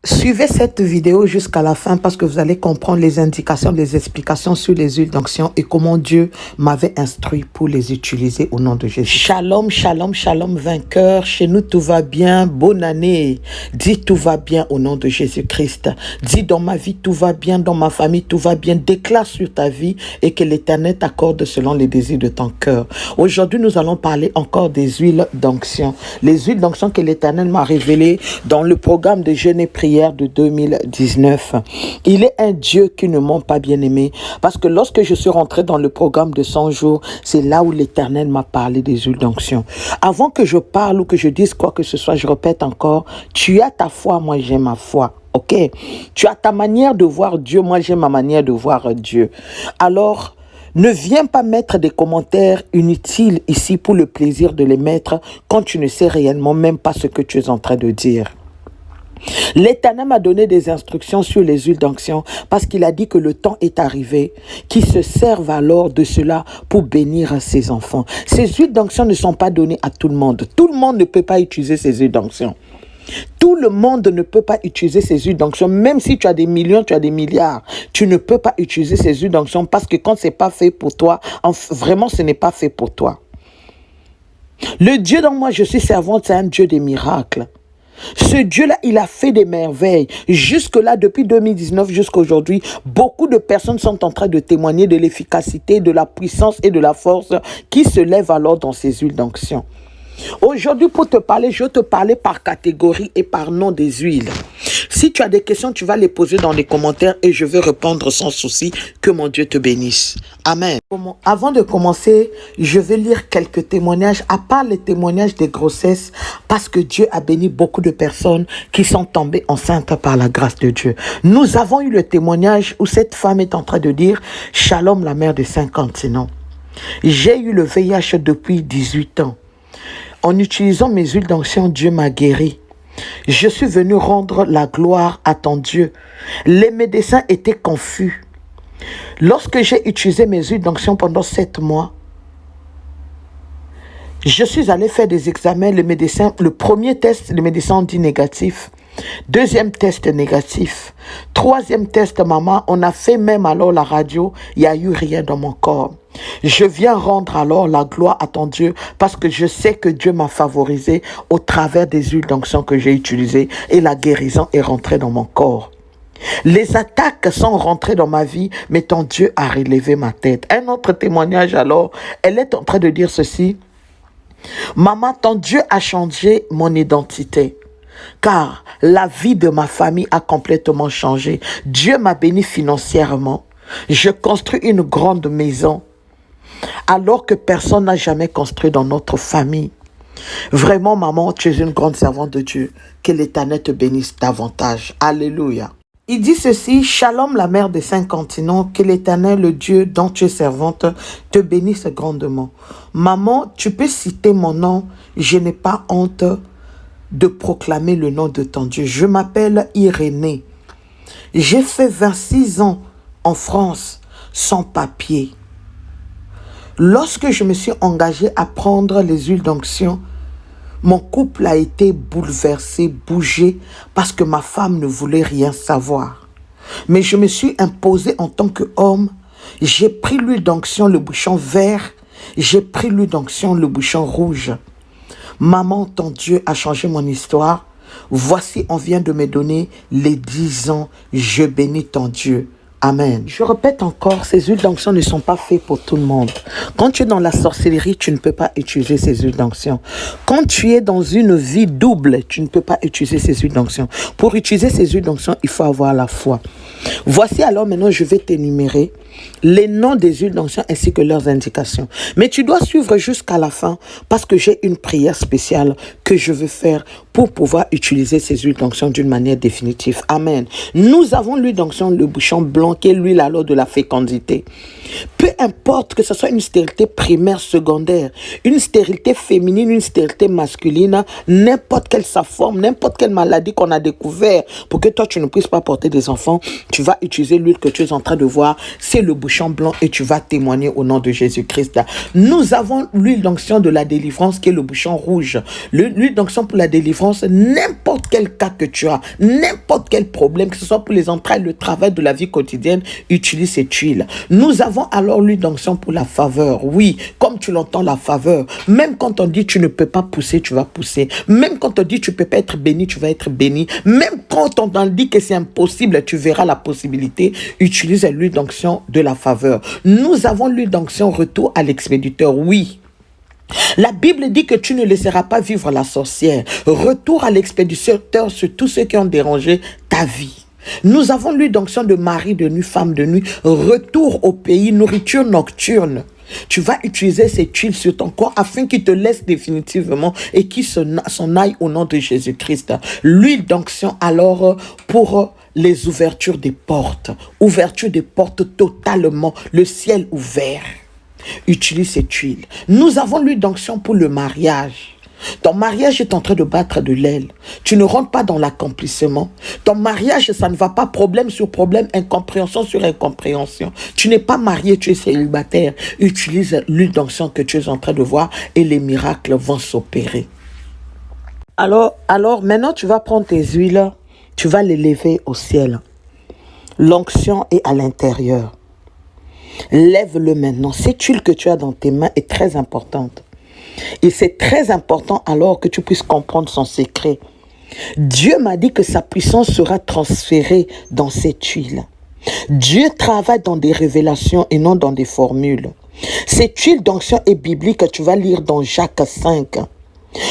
Suivez cette vidéo jusqu'à la fin parce que vous allez comprendre les indications, les explications sur les huiles d'onction et comment Dieu m'avait instruit pour les utiliser au nom de Jésus. Shalom, shalom, shalom, vainqueur. Chez nous, tout va bien. Bonne année. Dis tout va bien au nom de Jésus-Christ. Dis dans ma vie, tout va bien. Dans ma famille, tout va bien. Déclare sur ta vie et que l'Éternel t'accorde selon les désirs de ton cœur. Aujourd'hui, nous allons parler encore des huiles d'onction. Les huiles d'onction que l'Éternel m'a révélées dans le programme de jeûne et prière de 2019. Il est un Dieu qui ne ment pas, bien-aimé, parce que lorsque je suis rentré dans le programme de 100 jours, c'est là où l'Éternel m'a parlé des huiles d'onction. Avant que je parle ou que je dise quoi que ce soit, je répète encore, tu as ta foi, moi j'ai ma foi. Ok? Tu as ta manière de voir Dieu, moi j'ai ma manière de voir Dieu. Alors, ne viens pas mettre des commentaires inutiles ici pour le plaisir de les mettre quand tu ne sais réellement même pas ce que tu es en train de dire. L'Éternel m'a donné des instructions sur les huiles d'onction parce qu'il a dit que le temps est arrivé, qu'il se serve alors de cela pour bénir ses enfants. Ces huiles d'onction ne sont pas données à tout le monde. Tout le monde ne peut pas utiliser ces huiles d'onction. Tout le monde ne peut pas utiliser ces huiles d'onction. Même si tu as des millions, tu as des milliards, tu ne peux pas utiliser ces huiles d'onction parce que quand ce n'est pas fait pour toi, vraiment ce n'est pas fait pour toi. Le Dieu dont moi je suis servante, c'est un Dieu des miracles. Ce Dieu-là, il a fait des merveilles. Jusque-là, depuis 2019 jusqu'à aujourd'hui, beaucoup de personnes sont en train de témoigner de l'efficacité, de la puissance et de la force qui se lève alors dans ces huiles d'onction. Aujourd'hui, pour te parler, je vais te parler par catégorie et par nom des huiles. Si tu as des questions, tu vas les poser dans les commentaires et je vais répondre sans souci. Que mon Dieu te bénisse. Amen. Avant de commencer, je vais lire quelques témoignages, à part les témoignages des grossesses, parce que Dieu a béni beaucoup de personnes qui sont tombées enceintes par la grâce de Dieu. Nous avons eu le témoignage où cette femme est en train de dire « Shalom, la mère de 5 continents. J'ai eu le VIH depuis 18 ans. En utilisant mes huiles d'onction, Dieu m'a guéri. Je suis venu rendre la gloire à ton Dieu. Les médecins étaient confus. Lorsque j'ai utilisé mes huiles d'onction pendant 7 mois, je suis allé faire des examens. Le premier test, le médecin ont dit négatif. Deuxième test négatif. Troisième test, maman, on a fait même alors la radio, il n'y a eu rien dans mon corps. Je viens rendre alors la gloire à ton Dieu parce que je sais que Dieu m'a favorisé au travers des huiles d'onction que j'ai utilisées et la guérison est rentrée dans mon corps. Les attaques sont rentrées dans ma vie, mais ton Dieu a relevé ma tête. Un autre témoignage alors, elle est en train de dire ceci. Maman, ton Dieu a changé mon identité. Car la vie de ma famille a complètement changé. Dieu m'a béni financièrement. Je construis une grande maison alors que personne n'a jamais construit dans notre famille. Vraiment, maman, tu es une grande servante de Dieu. Que l'Éternel te bénisse davantage. Alléluia. Il dit ceci, Shalom, la mère des 5 continents, que l'Éternel, le Dieu dont tu es servante, te bénisse grandement. Maman, tu peux citer mon nom, je n'ai pas honte de proclamer le nom de ton Dieu. Je m'appelle Irénée. J'ai fait 26 ans en France sans papier. Lorsque je me suis engagée à prendre les huiles d'onction, mon couple a été bouleversé, bougé, parce que ma femme ne voulait rien savoir. Mais je me suis imposée en tant qu'homme. J'ai pris l'huile d'onction, le bouchon vert. J'ai pris l'huile d'onction, le bouchon rouge. Maman, ton Dieu a changé mon histoire. Voici, on vient de me donner les 10 ans. Je bénis ton Dieu. Amen. Je répète encore, ces huiles d'onction ne sont pas faites pour tout le monde. Quand tu es dans la sorcellerie, tu ne peux pas utiliser ces huiles d'onction. Quand tu es dans une vie double, tu ne peux pas utiliser ces huiles d'onction. Pour utiliser ces huiles d'onction, il faut avoir la foi. Voici alors maintenant, je vais t'énumérer les noms des huiles d'onction ainsi que leurs indications. Mais tu dois suivre jusqu'à la fin parce que j'ai une prière spéciale que je veux faire pour pouvoir utiliser ces huiles d'onction d'une manière définitive. Amen. Nous avons l'huile d'onction, le bouchon blanc, qui est l'huile alors de la fécondité. Peu importe que ce soit une stérilité primaire, secondaire, une stérilité féminine, une stérilité masculine, n'importe quelle sa forme, n'importe quelle maladie qu'on a découvert pour que toi tu ne puisses pas porter des enfants, tu vas utiliser l'huile que tu es en train de voir. C'est porter le bouchon blanc et tu vas témoigner au nom de Jésus-Christ. Nous avons l'huile d'onction de la délivrance qui est le bouchon rouge. L'huile d'onction pour la délivrance, n'importe quel cas que tu as, n'importe quel problème, que ce soit pour les entrailles, le travail de la vie quotidienne, utilise cette huile. Nous avons alors l'huile d'onction pour la faveur. Oui, comme tu l'entends, la faveur. Même quand on dit tu ne peux pas pousser, tu vas pousser. Même quand on dit tu ne peux pas être béni, tu vas être béni. Même quand on dit que c'est impossible, tu verras la possibilité. Utilise l'huile d'onction de la faveur. Nous avons l'huile d'onction retour à l'expéditeur. Oui. La Bible dit que tu ne laisseras pas vivre la sorcière. Retour à l'expéditeur sur tous ceux qui ont dérangé ta vie. Nous avons l'huile d'onction de mari de nuit, femme de nuit. Retour au pays, nourriture nocturne. Tu vas utiliser cette huile sur ton corps afin qu'il te laisse définitivement et qu'il s'en aille au nom de Jésus-Christ. L'huile d'onction alors pour les ouvertures des portes. Ouverture des portes totalement, le ciel ouvert. Utilise cette huile. Nous avons l'huile d'onction pour le mariage. Ton mariage est en train de battre de l'aile. Tu ne rentres pas dans l'accomplissement. Ton mariage, ça ne va pas problème sur problème, incompréhension sur incompréhension. Tu n'es pas marié, tu es célibataire. Utilise l'huile d'onction que tu es en train de voir et les miracles vont s'opérer. Alors, maintenant, tu vas prendre tes huiles, tu vas les lever au ciel. L'onction est à l'intérieur. Lève-le maintenant. Cette huile que tu as dans tes mains est très importante. Et c'est très important alors que tu puisses comprendre son secret. Dieu m'a dit que sa puissance sera transférée dans cette huile. Dieu travaille dans des révélations et non dans des formules. Cette huile d'onction est biblique, tu vas lire dans Jacques 5.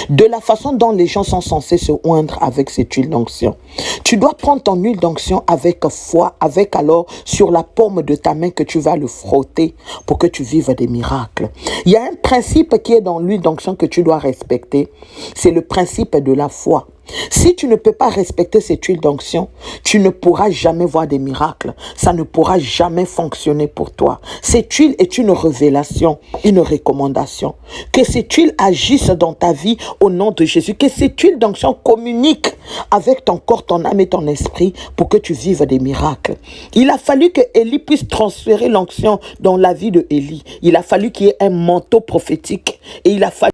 De la façon dont les gens sont censés se oindre avec cette huile d'onction. Tu dois prendre ton huile d'onction avec foi, avec alors sur la paume de ta main que tu vas le frotter pour que tu vives des miracles. Il y a un principe qui est dans l'huile d'onction que tu dois respecter. C'est le principe de la foi. Si tu ne peux pas respecter cette huile d'onction, tu ne pourras jamais voir des miracles. Ça ne pourra jamais fonctionner pour toi. Cette huile est une révélation, une recommandation. Que cette huile agisse dans ta vie au nom de Jésus. Que cette huile d'onction communique avec ton corps, ton âme et ton esprit pour que tu vives des miracles. Il a fallu que Élie puisse transférer l'onction dans la vie de Élie. Il a fallu qu'il y ait un manteau prophétique. Et il a fallu...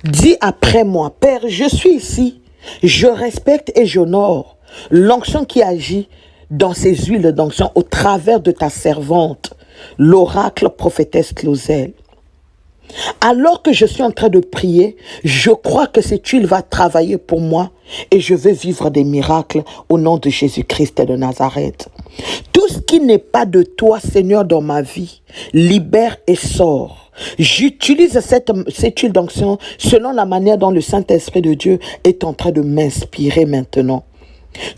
Dis après moi, Père, je suis ici. Je respecte et j'honore l'onction qui agit dans ces huiles d'onction au travers de ta servante, l'oracle prophétesse Claudel. Alors que je suis en train de prier, je crois que cette huile va travailler pour moi et je vais vivre des miracles au nom de Jésus-Christ de Nazareth. Tout ce qui n'est pas de toi, Seigneur, dans ma vie, libère et sort. J'utilise cette huile d'onction selon la manière dont le Saint-Esprit de Dieu est en train de m'inspirer maintenant.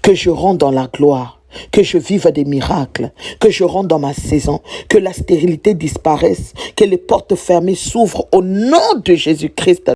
Que je rentre dans la gloire, que je vive des miracles, que je rentre dans ma saison, que la stérilité disparaisse, que les portes fermées s'ouvrent au nom de Jésus-Christ.